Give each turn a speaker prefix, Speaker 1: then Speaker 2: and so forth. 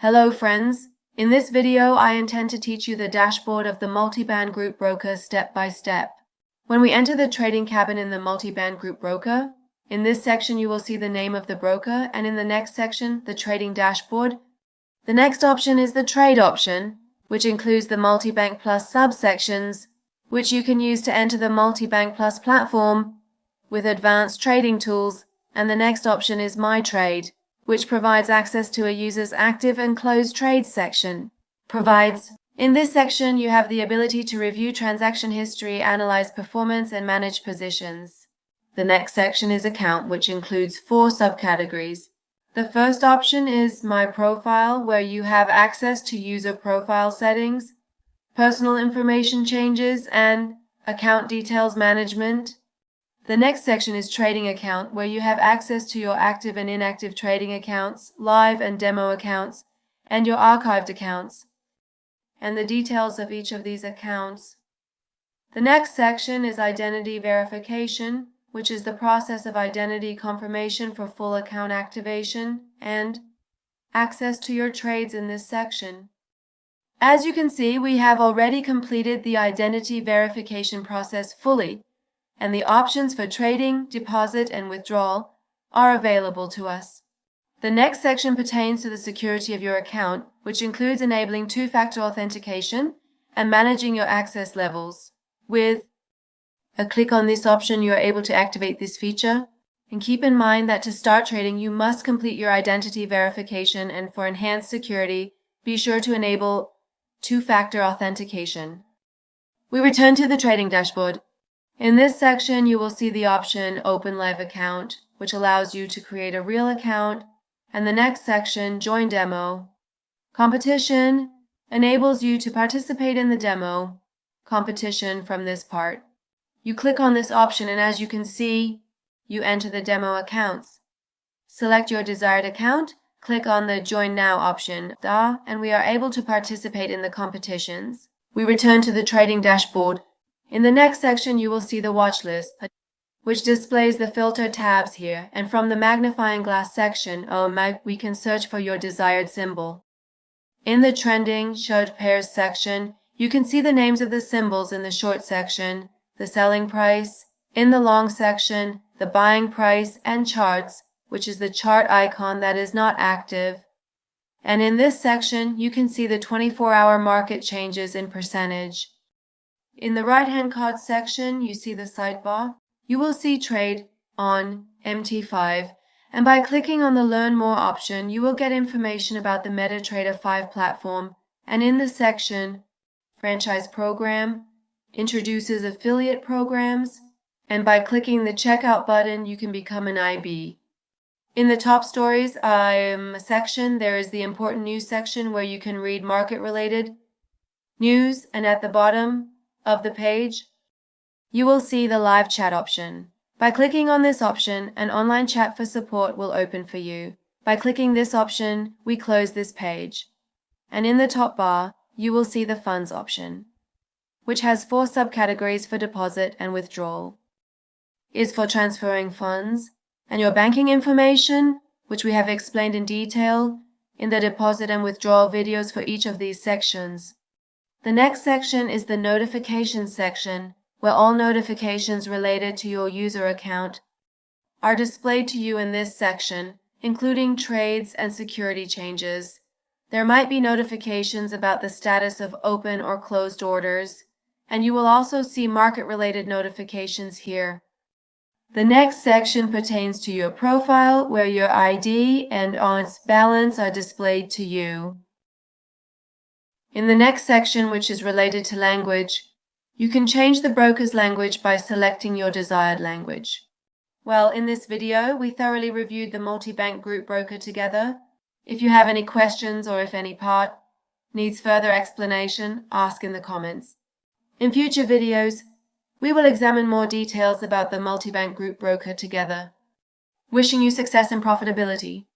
Speaker 1: Hello friends, in this video I intend to teach you the dashboard of the MultiBank Group broker step by step. When we enter the trading cabin in the MultiBank Group broker, in this section you will see the name of the broker, and in the next section the trading dashboard. The next option is the trade option, which includes the MultiBank Plus subsections, which you can use to enter the MultiBank Plus platform with advanced trading tools, and the next option is My Trade, which provides access to a user's active and closed trades section. In this section, you have the ability to review transaction history, analyze performance, and manage positions. The next section is Account, which includes 4 subcategories. The first option is My Profile, where you have access to user profile settings, personal information changes, and account details management. The next section is Trading Account, where you have access to your active and inactive trading accounts, live and demo accounts, and your archived accounts, and the details of each of these accounts. The next section is Identity Verification, which is the process of identity confirmation for full account activation, and access to your trades in this section. As you can see, we have already completed the identity verification process fully, and the options for trading, deposit, and withdrawal are available to us. The next section pertains to the security of your account, which includes enabling 2-factor authentication and managing your access levels. With a click on this option, you are able to activate this feature. And keep in mind that to start trading, you must complete your identity verification, and for enhanced security, be sure to enable 2-factor authentication. We return to the trading dashboard. In this section, you will see the option Open Live Account, which allows you to create a real account, and the next section, Join Demo. Competition enables you to participate in the demo competition from this part. You click on this option, and as you can see, you enter the demo accounts. Select your desired account, click on the Join Now option, and we are able to participate in the competitions. We return to the trading dashboard. In the next section, you will see the Watchlist, which displays the filter tabs here, and from the magnifying glass section, we can search for your desired symbol. In the Trending Short Pairs section, you can see the names of the symbols in the short section, the selling price, in the long section, the buying price, and charts, which is the chart icon that is not active. And in this section, you can see the 24-hour market changes in percentage. In the right-hand card section, you see the sidebar. You will see Trade on MT5, and by clicking on the Learn More option, you will get information about the MetaTrader 5 platform, and in the section Franchise Program, introduces affiliate programs, and by clicking the Checkout button, you can become an IB. In the top stories section, there is the Important News section where you can read market-related news, and at the bottom of the page, you will see the live chat option. By clicking on this option, an online chat for support will open for you. By clicking this option, we close this page. And in the top bar, you will see the Funds option, which has 4 subcategories for deposit and withdrawal. Is for transferring funds, and your banking information, which we have explained in detail in the deposit and withdrawal videos for each of these sections. The next section is the Notifications section, where all notifications related to your user account are displayed to you in this section, including trades and security changes. There might be notifications about the status of open or closed orders, and you will also see market-related notifications here. The next section pertains to your profile, where your ID and its balance are displayed to you. In the next section, which is related to language, you can change the broker's language by selecting your desired language. Well, in this video, we thoroughly reviewed the MultiBank Group broker together. If you have any questions or if any part needs further explanation, ask in the comments. In future videos, we will examine more details about the MultiBank Group broker together. Wishing you success and profitability.